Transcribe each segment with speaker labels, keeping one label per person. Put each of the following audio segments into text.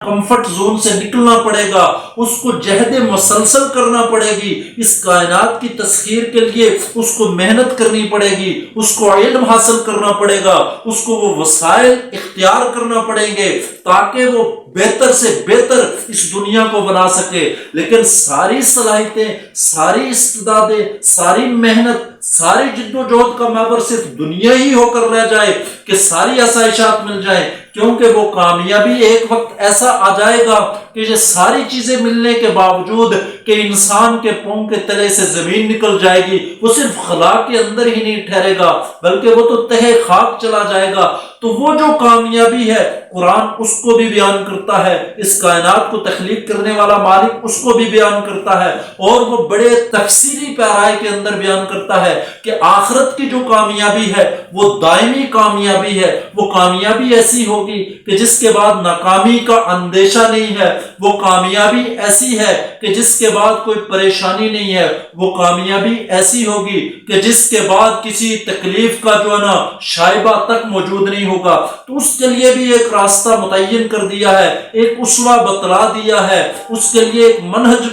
Speaker 1: Comfort zone سے نکلنا پڑے گا، اس کو جہد مسلسل کرنا پڑے گی، اس کائنات کی تسخیر کے لیے اس کو محنت کرنی پڑے گی، اس کو علم حاصل کرنا پڑے گا، اس کو وہ وسائل اختیار کرنا پڑیں گے تاکہ وہ بہتر سے بہتر اس دنیا کو بنا سکے۔ لیکن ساری صلاحیتیں، ساری استعدادیں، ساری محنت، ساری جد و جہد کا محور صرف دنیا ہی ہو کر رہ جائے کہ ساری آسائشات مل جائیں، کیونکہ وہ کامیابی ایک وقت ایسا آ جائے گا کہ یہ ساری چیزیں ملنے کے باوجود کہ انسان کے پاؤں کے تلے سے زمین نکل جائے گی، وہ صرف خلا کے اندر ہی نہیں ٹھہرے گا بلکہ وہ تو تہہ خاک چلا جائے گا۔ تو وہ جو کامیابی ہے قرآن اس کو بھی بیان کرتا ہے، اس کائنات کو تخلیق کرنے والا مالک اس کو بھی بیان کرتا ہے، اور وہ بڑے تفصیلی پیرائے کے اندر بیان کرتا ہے کہ آخرت کی جو کامیابی ہے وہ دائمی کامیابی ہے، وہ کامیابی ایسی ہوگی کہ جس کے بعد ناکامی کا اندیشہ نہیں ہے، وہ کامیابی ایسی ہے کہ جس کے بعد کوئی پریشانی نہیں ہے، وہ کامیابی ایسی ہوگی کہ جس کے بعد کسی تکلیف کا جو ہے نا شائبہ تک موجود نہیں ہوگا۔ تو اس کے لیے بھی ایک راستہ متعین کر دیا ہے، ایک اسوہ بتلا دیا ہے، اس کے لیے ایک منہج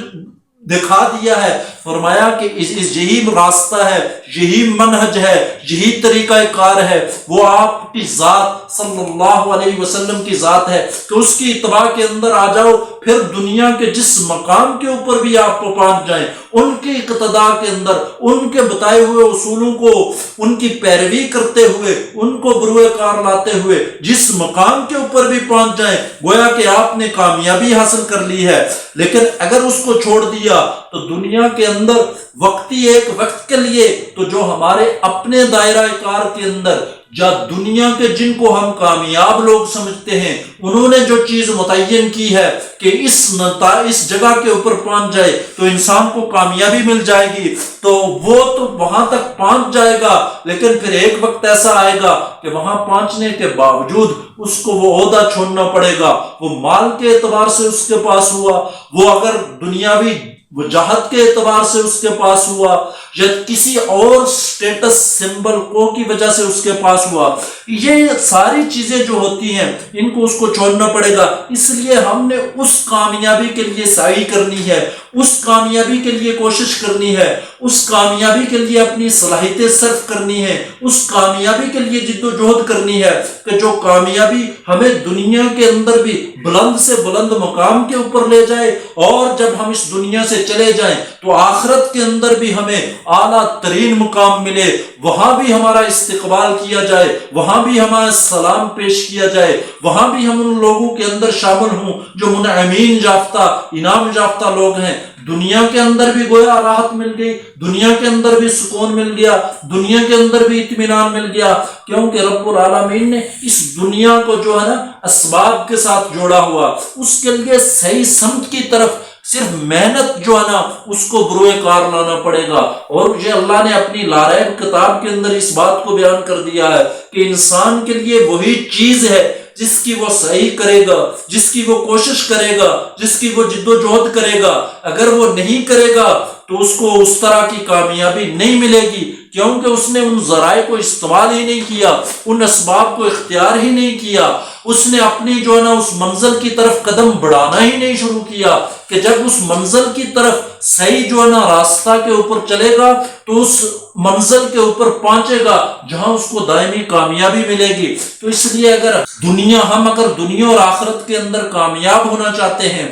Speaker 1: دکھا دیا ہے، فرمایا کہ یہی راستہ ہے، یہی منہج ہے، یہی طریقہ کار ہے، وہ آپ کی ذات صلی اللہ علیہ وسلم کی ذات ہے کہ اس کی اتباع کے اندر آ جاؤ، پھر دنیا کے جس مقام کے اوپر بھی آپ کو پہنچ جائیں، ان کی اقتداء کے اندر ان کے بتائے ہوئے اصولوں کو ان کی پیروی کرتے ہوئے، ان کو بروئے کار لاتے ہوئے جس مقام کے اوپر بھی پہنچ جائیں، گویا کہ آپ نے کامیابی حاصل کر لی ہے۔ لیکن اگر اس کو چھوڑ دیا تو دنیا کے اندر وقتی ایک وقت کے لیے تو جو ہمارے اپنے دائرہ کار کے اندر یا دنیا کے جن کو ہم کامیاب لوگ سمجھتے ہیں انہوں نے جو چیز متعین کی ہے کہ اس جگہ کے اوپر پہنچ جائے تو انسان کو کامیابی مل جائے گی، تو وہ تو وہاں تک پہنچ جائے گا، لیکن پھر ایک وقت ایسا آئے گا کہ وہاں پہنچنے کے باوجود اس کو وہ عہدہ چھوڑنا پڑے گا، وہ مال کے اعتبار سے اس کے پاس ہوا، وہ اگر دنیاوی وجاہت کے اعتبار سے اس کے پاس ہوا، یا کسی اور سٹیٹس سمبل کو کی وجہ سے اس کے پاس ہوا، یہ ساری چیزیں جو ہوتی ہیں ان کو اس کو چھوڑنا پڑے گا۔ اس لیے ہم نے اس کامیابی کے لیے سعی کرنی ہے، اس کامیابی کے لیے کوشش کرنی ہے، اس کامیابی کے لیے اپنی صلاحیتیں صرف کرنی ہے، اس کامیابی کے لیے جد و جہد کرنی ہے کہ جو کامیابی ہمیں دنیا کے اندر بھی بلند سے بلند مقام کے اوپر لے جائے، اور جب ہم اس دنیا سے چلے جائیں تو آخرت کے اندر بھی ہمیں اعلیٰ ترین مقام ملے، وہاں بھی ہمارا استقبال کیا جائے، وہاں بھی ہمارا سلام پیش کیا جائے، وہاں بھی ہم ان لوگوں کے اندر شامل ہوں جو منعمین یافتہ، انعام یافتہ لوگ ہیں۔ دنیا کے اندر بھی گویا راحت مل گئی، دنیا کے اندر بھی سکون مل گیا، دنیا کے اندر بھی اطمینان مل گیا، کیونکہ رب العالمین نے اس دنیا کو جو ہے نا اسباب کے ساتھ جوڑا ہوا، اس کے لیے صحیح سمت کی طرف صرف محنت جو ہے نا اس کو بروئے کار لانا پڑے گا۔ اور یہ اللہ نے اپنی لاریب کتاب کے اندر اس بات کو بیان کر دیا ہے کہ انسان کے لیے وہی چیز ہے جس کی وہ سعی کرے گا، جس کی وہ کوشش کرے گا، جس کی وہ جد و جہد کرے گا، اگر وہ نہیں کرے گا تو اس کو اس طرح کی کامیابی نہیں ملے گی، کیونکہ اس نے ان ذرائع کو استعمال ہی نہیں کیا، ان اسباب کو اختیار ہی نہیں کیا، اس نے اپنی جو ہے نا اس منزل کی طرف قدم بڑھانا ہی نہیں شروع کیا کہ جب اس منزل کی طرف صحیح جو ہے نا راستہ کے اوپر چلے گا تو اس منزل کے اوپر پہنچے گا جہاں اس کو دائمی کامیابی ملے گی۔ تو اس لیے اگر دنیا اور آخرت کے اندر کامیاب ہونا چاہتے ہیں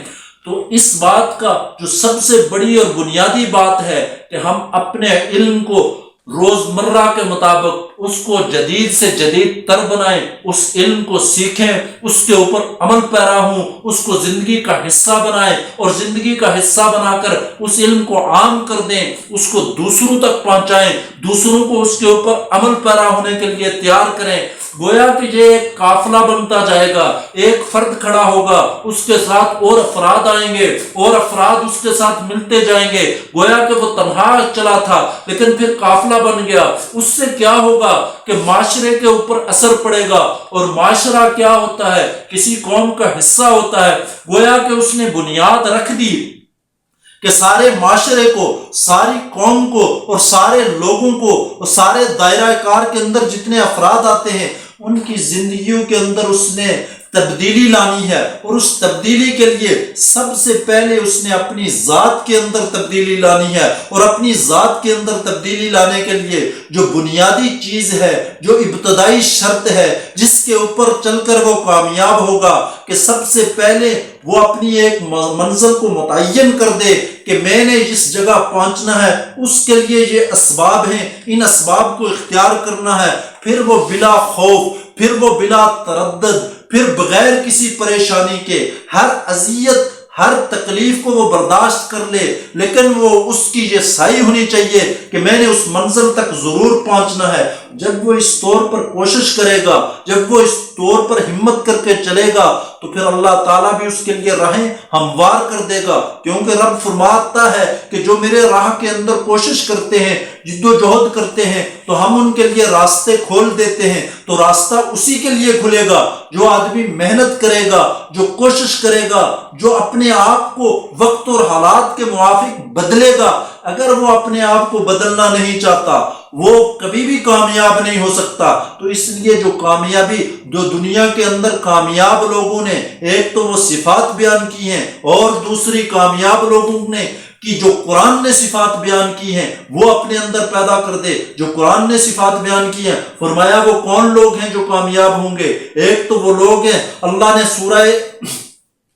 Speaker 1: تو اس بات کا جو سب سے بڑی اور بنیادی بات ہے کہ ہم اپنے علم کو روزمرہ کے مطابق اس کو جدید سے جدید تر بنائیں، اس علم کو سیکھیں، اس کے اوپر عمل پیرا ہوں، اس کو زندگی کا حصہ بنائیں، اور زندگی کا حصہ بنا کر اس علم کو عام کر دیں، اس کو دوسروں تک پہنچائیں، دوسروں کو اس کے اوپر عمل پیرا ہونے کے لیے تیار کریں۔ گویا کہ یہ ایک قافلہ بنتا جائے گا، ایک فرد کھڑا ہوگا، اس کے ساتھ اور افراد آئیں گے، اور افراد اس کے ساتھ ملتے جائیں گے، گویا کہ وہ تنہا چلا تھا لیکن پھر قافلہ بن گیا۔ اس سے کیا ہوگا کہ معاشرے کے اوپر اثر پڑے گا، اور معاشرہ کیا ہوتا ہے؟ کسی قوم کا حصہ ہوتا ہے۔ گویا کہ اس نے بنیاد رکھ دی کہ سارے معاشرے کو، ساری قوم کو، اور سارے لوگوں کو، اور سارے دائرہ کار کے اندر جتنے افراد آتے ہیں ان کی زندگیوں کے اندر اس نے تبدیلی لانی ہے، اور اس تبدیلی کے لیے سب سے پہلے اس نے اپنی ذات کے اندر تبدیلی لانی ہے، اور اپنی ذات کے اندر تبدیلی لانے کے لیے جو بنیادی چیز ہے، جو ابتدائی شرط ہے جس کے اوپر چل کر وہ کامیاب ہوگا، کہ سب سے پہلے وہ اپنی ایک منزل کو متعین کر دے کہ میں نے جس جگہ پہنچنا ہے اس کے لیے یہ اسباب ہیں، ان اسباب کو اختیار کرنا ہے، پھر وہ بلا خوف، پھر وہ بلا تردد، پھر بغیر کسی پریشانی کے ہر اذیت، ہر تکلیف کو وہ برداشت کر لے، لیکن وہ اس کی یہ سعی ہونی چاہیے کہ میں نے اس منزل تک ضرور پہنچنا ہے۔ جب وہ اس طور پر کوشش کرے گا، جب وہ اس طور پر ہمت کر کے چلے گا، تو پھر اللہ تعالیٰ بھی اس کے لیے راہیں ہموار کر دے گا، کیونکہ رب فرماتا ہے کہ جو میرے راہ کے اندر کوشش کرتے ہیں، جد و جہد کرتے ہیں، تو ہم ان کے لیے راستے کھول دیتے ہیں۔ تو راستہ اسی کے لیے کھلے گا جو آدمی محنت کرے گا، جو کوشش کرے گا، جو اپنے آپ کو وقت اور حالات کے موافق بدلے گا۔ اگر وہ اپنے آپ کو بدلنا نہیں چاہتا، وہ کبھی بھی کامیاب نہیں ہو سکتا۔ تو اس لیے جو کامیابی جو دنیا کے اندر کامیاب لوگوں نے ایک تو وہ صفات بیان کی ہیں، اور دوسری کامیاب لوگوں نے کہ جو قرآن نے صفات بیان کی ہیں وہ اپنے اندر پیدا کر دے۔ جو قرآن نے صفات بیان کی ہیں، فرمایا وہ کون لوگ ہیں جو کامیاب ہوں گے؟ ایک تو وہ لوگ ہیں، اللہ نے سورہ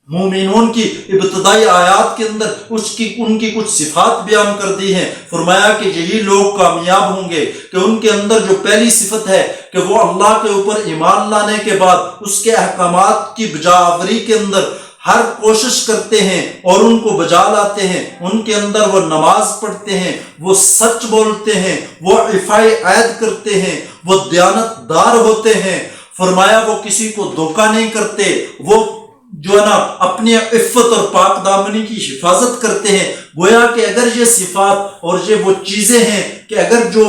Speaker 1: مومنون کی ابتدائی آیات کے اندر ان کی کچھ صفات بیان کر دی ہیں، فرمایا کہ یہی لوگ کامیاب ہوں گے کہ ان کے اندر جو پہلی صفت ہے کہ وہ اللہ کے اوپر ایمان لانے کے بعد اس کے احکامات کی بجا آوری کے اندر ہر کوشش کرتے ہیں اور ان کو بجا لاتے ہیں۔ ان کے اندر وہ نماز پڑھتے ہیں، وہ سچ بولتے ہیں، وہ عفائے عید کرتے ہیں، وہ دیانت دار ہوتے ہیں۔ فرمایا وہ کسی کو دھوکہ نہیں کرتے، وہ جو ہے نا اپنی عفت اور پاک دامنی کی حفاظت کرتے ہیں۔ گویا کہ اگر یہ صفات اور یہ وہ چیزیں ہیں کہ اگر جو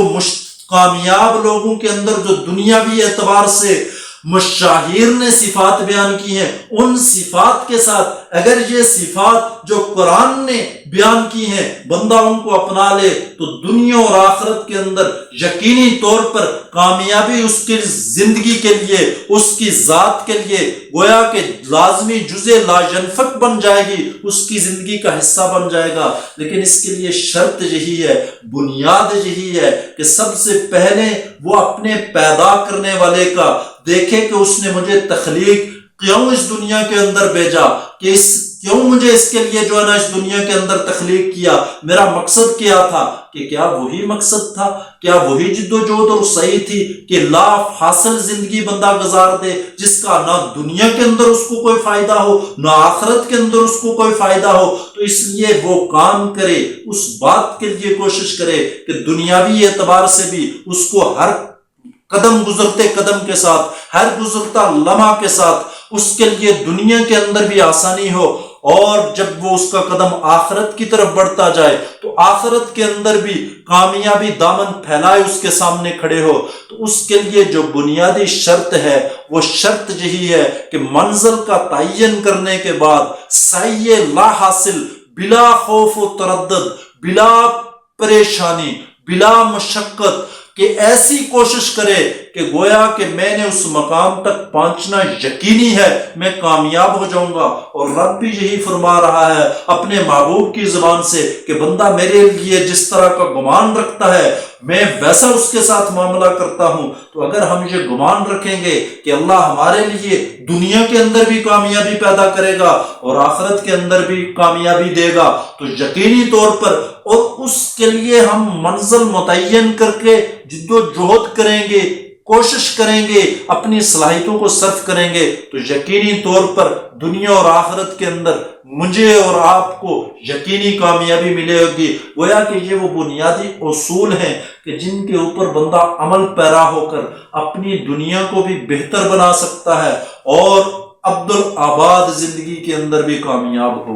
Speaker 1: کامیاب لوگوں کے اندر جو دنیاوی اعتبار سے مشاہیر نے صفات بیان کی ہیں، ان صفات کے ساتھ اگر یہ صفات جو قرآن نے بیان کی ہیں بندہ ان کو اپنا لے، تو دنیا اور آخرت کے اندر یقینی طور پر کامیابی اس کی زندگی کے لیے، اس کی ذات کے لیے گویا کہ لازمی جزء لا ینفک بن جائے گی، اس کی زندگی کا حصہ بن جائے گا۔ لیکن اس کے لیے شرط یہی ہے، بنیاد یہی ہے کہ سب سے پہلے وہ اپنے پیدا کرنے والے کا دیکھے کہ اس نے مجھے تخلیق کیوں اس دنیا کے اندر بھیجا، کہ کیوں مجھے اس کے لیے جو ہے نا اس دنیا کے اندر تخلیق کیا، میرا مقصد کیا تھا، کہ کیا وہی مقصد تھا، کیا وہی جد و جہد اور صحیح تھی کہ لا حاصل زندگی بندہ گزار دے جس کا نہ دنیا کے اندر اس کو کوئی فائدہ ہو نہ آخرت کے اندر اس کو کوئی فائدہ ہو۔ تو اس لیے وہ کام کرے، اس بات کے لیے کوشش کرے کہ دنیاوی اعتبار سے بھی اس کو ہر قدم گزرتے قدم کے ساتھ، ہر گزرتا لمحہ کے ساتھ اس کے لیے دنیا کے اندر بھی آسانی ہو، اور جب وہ اس کا قدم آخرت کی طرف بڑھتا جائے تو آخرت کے اندر بھی کامیابی دامن پھیلائے اس کے سامنے کھڑے ہو۔ تو اس کے لیے جو بنیادی شرط ہے وہ شرط یہی ہے کہ منزل کا تعین کرنے کے بعد سعی لا حاصل، بلا خوف و تردد، بلا پریشانی، بلا مشقت، کہ ایسی کوشش کرے کہ گویا کہ میں نے اس مقام تک پہنچنا یقینی ہے، میں کامیاب ہو جاؤں گا۔ اور رب بھی یہی فرما رہا ہے اپنے محبوب کی زبان سے کہ بندہ میرے لیے جس طرح کا گمان رکھتا ہے میں ویسا اس کے ساتھ معاملہ کرتا ہوں۔ تو اگر ہم یہ گمان رکھیں گے کہ اللہ ہمارے لیے دنیا کے اندر بھی کامیابی پیدا کرے گا اور آخرت کے اندر بھی کامیابی دے گا، تو یقینی طور پر اور اس کے لیے ہم منزل متعین کر کے جد و جہد کریں گے، کوشش کریں گے، اپنی صلاحیتوں کو صرف کریں گے، تو یقینی طور پر دنیا اور آخرت کے اندر مجھے اور آپ کو یقینی کامیابی ملے گی۔ گویا کہ یہ وہ بنیادی اصول ہیں کہ جن کے اوپر بندہ عمل پیرا ہو کر اپنی دنیا کو بھی بہتر بنا سکتا ہے اور عبدالآباد زندگی کے اندر بھی کامیاب ہو۔